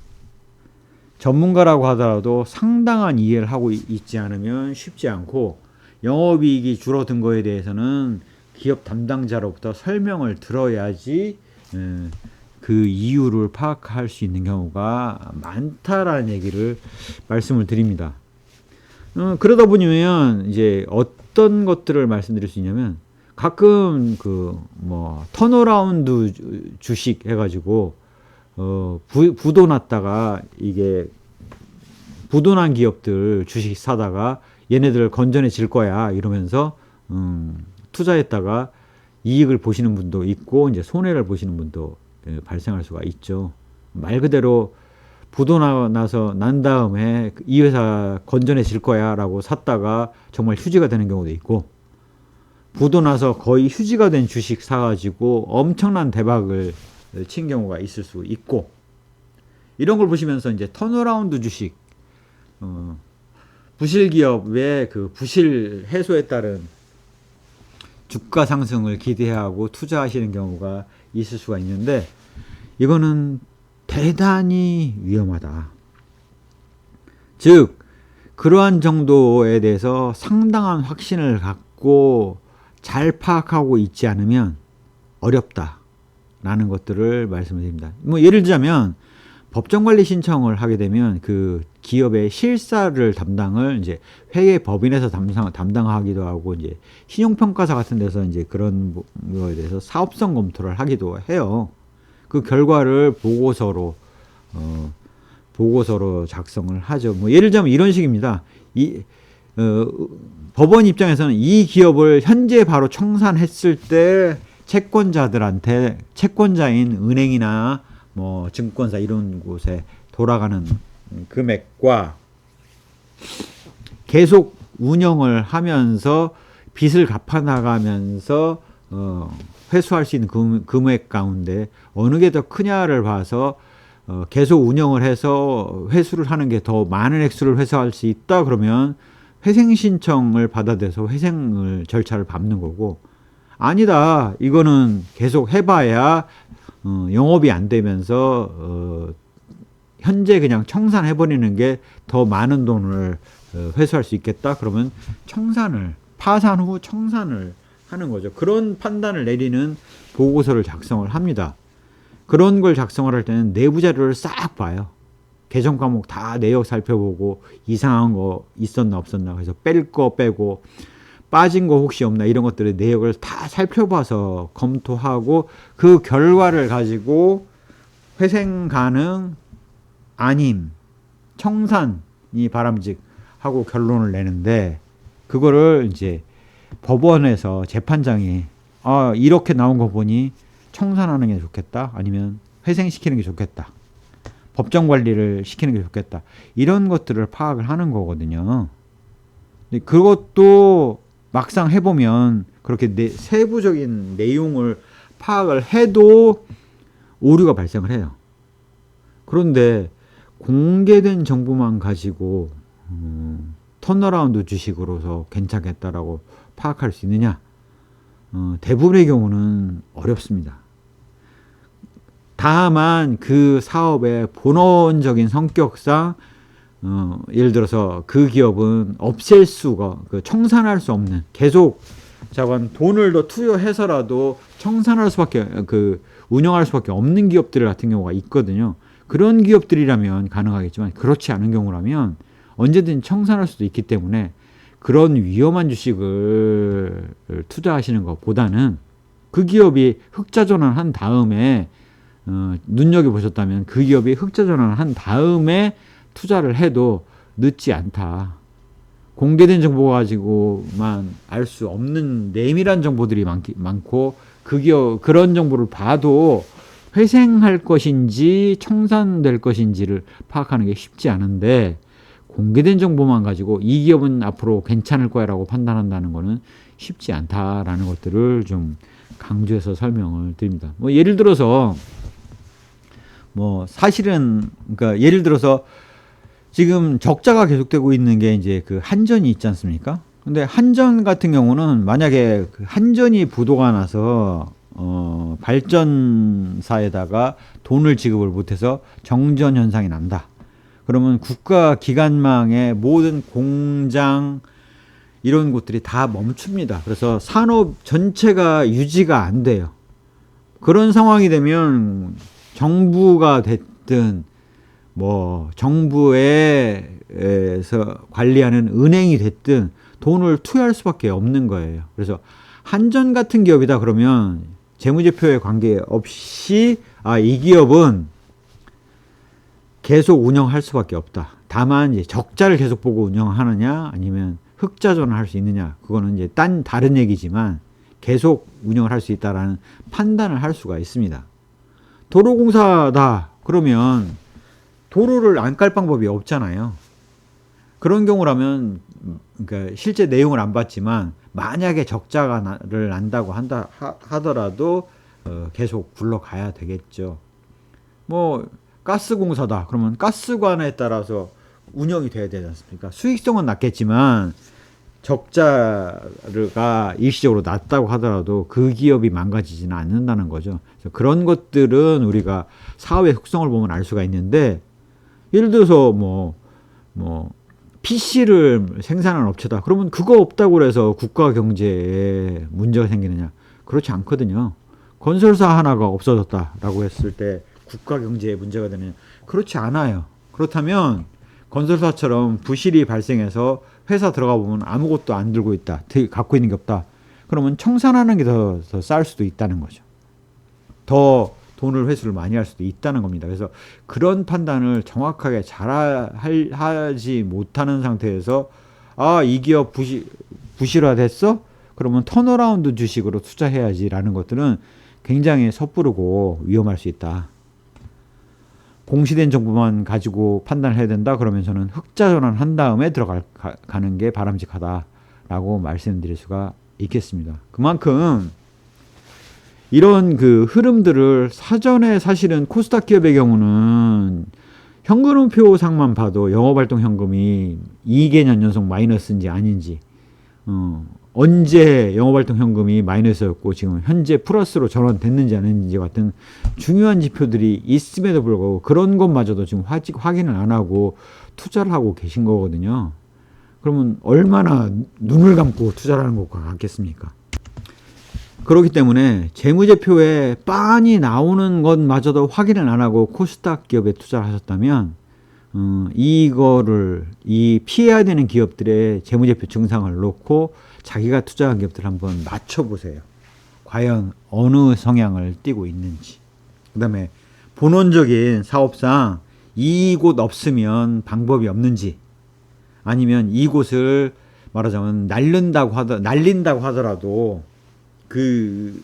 전문가라고 하더라도 상당한 이해를 하고 있지 않으면 쉽지 않고, 영업이익이 줄어든 거에 대해서는 기업 담당자로부터 설명을 들어야지 그 이유를 파악할 수 있는 경우가 많다라는 얘기를 말씀을 드립니다. 그러다 보면 이제 어떤 것들을 말씀드릴 수 있냐면, 가끔 턴어라운드 주식 해가지고 부도 났다가 이게 부도난 기업들 주식 사다가 얘네들 건전해질 거야 이러면서 투자했다가 이익을 보시는 분도 있고 이제 손해를 보시는 분도 발생할 수가 있죠. 말 그대로 부도 난 다음에 이 회사 건전해질 거야 라고 샀다가 정말 휴지가 되는 경우도 있고, 부도 나서 거의 휴지가 된 주식 사가지고 엄청난 대박을 친 경우가 있을 수 있고, 이런 걸 보시면서 이제 턴어라운드 주식, 부실 기업의 그 부실 해소에 따른 주가 상승을 기대하고 투자하시는 경우가 있을 수가 있는데, 이거는 대단히 위험하다. 즉 그러한 정도에 대해서 상당한 확신을 갖고 잘 파악하고 있지 않으면 어렵다라는 것들을 말씀을 드립니다. 예를 들자면 법정관리 신청을 하게 되면 그 기업의 실사를 담당을 이제 회계 법인에서 담당하기도 하고, 이제 신용평가사 같은 데서 이제 그런 거에 대해서 사업성 검토를 하기도 해요. 그 결과를 보고서로 작성을 하죠. 예를 들자면 이런 식입니다. 법원 입장에서는 이 기업을 현재 바로 청산했을 때 채권자들한테, 채권자인 은행이나 증권사 이런 곳에 돌아가는 금액과 계속 운영을 하면서 빚을 갚아나가면서 회수할 수 있는 금액 가운데 어느 게 더 크냐를 봐서 계속 운영을 해서 회수를 하는 게 더 많은 액수를 회수할 수 있다 그러면 회생 신청을 받아들여서 회생 절차를 밟는 거고, 아니다 이거는 계속 해봐야 영업이 안 되면서 현재 그냥 청산해버리는 게 더 많은 돈을 회수할 수 있겠다. 그러면 파산 후 청산을 하는 거죠. 그런 판단을 내리는 보고서를 작성을 합니다. 그런 걸 작성을 할 때는 내부 자료를 싹 봐요. 개정 과목 다 내역 살펴보고 이상한 거 있었나 없었나, 그래서 뺄 거 빼고 빠진 거 혹시 없나, 이런 것들의 내역을 다 살펴봐서 검토하고 그 결과를 가지고 회생 가능, 아님, 청산이 바람직하고 결론을 내는데, 그거를 이제 법원에서 재판장이 이렇게 나온 거 보니 청산하는 게 좋겠다, 아니면 회생시키는 게 좋겠다, 법정 관리를 시키는 게 좋겠다, 이런 것들을 파악을 하는 거거든요. 근데 그것도 막상 해보면 그렇게 세부적인 내용을 파악을 해도 오류가 발생을 해요. 그런데 공개된 정보만 가지고 턴어라운드 주식으로서 괜찮겠다라고 파악할 수 있느냐? 대부분의 경우는 어렵습니다. 다만 그 사업의 본원적인 성격상 예를 들어서 그 기업은 없앨 수가, 청산할 수 없는, 계속 돈을 더 투여해서라도 청산할 수밖에, 운영할 수밖에 없는 기업들 같은 경우가 있거든요. 그런 기업들이라면 가능하겠지만 그렇지 않은 경우라면 언제든 청산할 수도 있기 때문에 그런 위험한 주식을 투자하시는 것보다는 그 기업이 흑자전환한 다음에 눈여겨보셨다면 그 기업이 흑자전환한 다음에 투자를 해도 늦지 않다. 공개된 정보 가지고만 알 수 없는 내밀한 정보들이 많고 그런 정보를 봐도 회생할 것인지 청산될 것인지를 파악하는 게 쉽지 않은데, 공개된 정보만 가지고 이 기업은 앞으로 괜찮을 거야 라고 판단한다는 거는 쉽지 않다라는 것들을 좀 강조해서 설명을 드립니다. 예를 들어서 사실은 예를 들어서 지금 적자가 계속되고 있는 게 이제 그 한전이 있지 않습니까? 근데 한전 같은 경우는 만약에 그 한전이 부도가 나서 발전사에다가 돈을 지급을 못해서 정전 현상이 난다. 그러면 국가 기관망의 모든 공장 이런 곳들이 다 멈춥니다. 그래서 산업 전체가 유지가 안 돼요. 그런 상황이 되면 정부가 됐든 정부에서 관리하는 은행이 됐든 돈을 투여할 수밖에 없는 거예요. 그래서 한전 같은 기업이다 그러면 재무제표에 관계없이 이 기업은 계속 운영할 수밖에 없다. 다만 이제 적자를 계속 보고 운영하느냐 아니면 흑자전환 할 수 있느냐, 그거는 이제 다른 얘기지만 계속 운영을 할 수 있다라는 판단을 할 수가 있습니다. 도로공사다 그러면 도로를 안 깔 방법이 없잖아요. 그런 경우라면 실제 내용을 안 봤지만 만약에 적자를 난다고 하더라도 계속 굴러가야 되겠죠. 가스공사다 그러면 가스관에 따라서 운영이 돼야 되지 않습니까? 수익성은 낮겠지만 적자가 일시적으로 낮다고 하더라도 그 기업이 망가지지는 않는다는 거죠. 그래서 그런 것들은 우리가 사업의 속성을 보면 알 수가 있는데, 예를 들어서 PC를 생산하는 업체다 그러면 그거 없다고 해서 국가 경제에 문제가 생기느냐? 그렇지 않거든요. 건설사 하나가 없어졌다라고 했을 때 국가 경제에 문제가 되느냐? 그렇지 않아요. 그렇다면 건설사처럼 부실이 발생해서 회사 들어가 보면 아무것도 안 들고 있다, 갖고 있는 게 없다, 그러면 청산하는 게 더 쌀 수도 있다는 거죠. 더 돈을 회수를 많이 할 수도 있다는 겁니다. 그래서 그런 판단을 정확하게 잘 하지 못하는 상태에서 이 기업 부실화됐어? 그러면 턴어라운드 주식으로 투자해야지라는 것들은 굉장히 섣부르고 위험할 수 있다. 공시된 정보만 가지고 판단을 해야 된다 그러면서는 흑자 전환한 다음에 들어가는 게 바람직하다라고 말씀드릴 수가 있겠습니다. 그만큼 이런 흐름들을 사전에 사실은 코스닥 기업의 경우는 현금흐름표상만 봐도 영업활동 현금이 2개년 연속 마이너스인지 아닌지 언제 영업활동 현금이 마이너스였고 지금 현재 플러스로 전환됐는지 아닌지 같은 중요한 지표들이 있음에도 불구하고 그런 것마저도 지금 확인을 안 하고 투자를 하고 계신 거거든요. 그러면 얼마나 눈을 감고 투자를 하는 것과 같겠습니까? 그렇기 때문에 재무제표에 빤히 나오는 것마저도 확인을 안 하고 코스닥 기업에 투자를 하셨다면 이 피해야 되는 기업들의 재무제표 증상을 놓고 자기가 투자한 기업들을 한번 맞춰보세요. 과연 어느 성향을 띠고 있는지. 그 다음에 본원적인 사업상 이곳 없으면 방법이 없는지, 아니면 이곳을 말하자면 날린다고 하더라도 그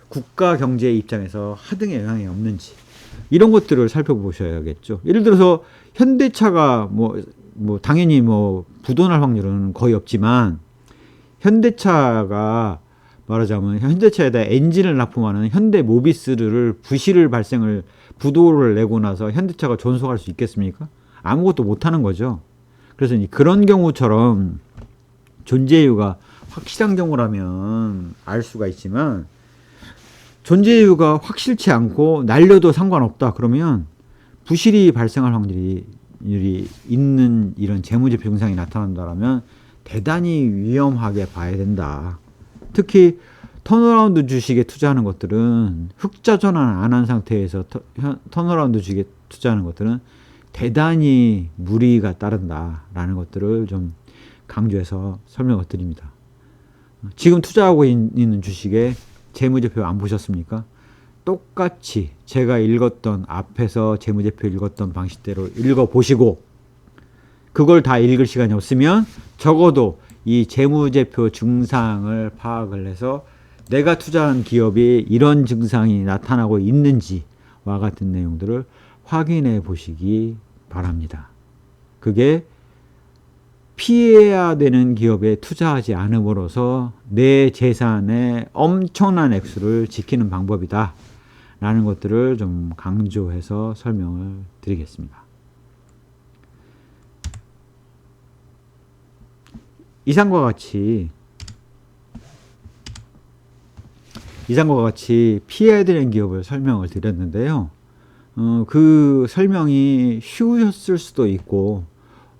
국가 경제 입장에서 하등의 영향이 없는지, 이런 것들을 살펴보셔야겠죠. 예를 들어서 현대차가 당연히 부도날 확률은 거의 없지만, 현대차가 말하자면 현대차에다 엔진을 납품하는 현대모비스를 부도를 내고 나서 현대차가 존속할 수 있겠습니까? 아무것도 못하는 거죠. 그래서 그런 경우처럼 존재 이유가 확실한 경우라면 알 수가 있지만, 존재 이유가 확실치 않고 날려도 상관없다 그러면 부실이 발생할 확률이 있는 이런 재무제표 증상이 나타난다면 대단히 위험하게 봐야 된다. 특히 턴어라운드 주식에 투자하는 것들은 흑자 전환 안 한 상태에서 턴어라운드 주식에 투자하는 것들은 대단히 무리가 따른다라는 것들을 좀 강조해서 설명을 드립니다. 지금 투자하고 있는 주식에 재무제표 안 보셨습니까? 똑같이 제가 읽었던, 앞에서 재무제표 읽었던 방식대로 읽어보시고, 그걸 다 읽을 시간이 없으면 적어도 이 재무제표 증상을 파악을 해서 내가 투자한 기업이 이런 증상이 나타나고 있는지와 같은 내용들을 확인해 보시기 바랍니다. 그게 피해야 되는 기업에 투자하지 않음으로써 내 재산의 엄청난 액수를 지키는 방법이다 라는 것들을 좀 강조해서 설명을 드리겠습니다. 이상과 같이 피해야 되는 기업을 설명을 드렸는데요. 그 설명이 쉬우셨을 수도 있고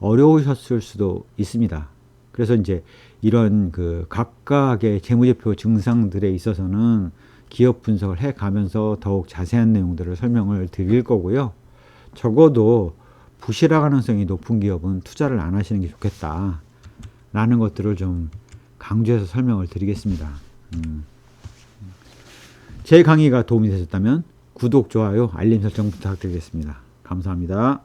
어려우셨을 수도 있습니다. 그래서 이제 이런 그 각각의 재무제표 증상들에 있어서는 기업 분석을 해 가면서 더욱 자세한 내용들을 설명을 드릴 거고요. 적어도 부실화 가능성이 높은 기업은 투자를 안 하시는 게 좋겠다 라는 것들을 좀 강조해서 설명을 드리겠습니다. 제 강의가 도움이 되셨다면 구독, 좋아요, 알림 설정 부탁드리겠습니다. 감사합니다.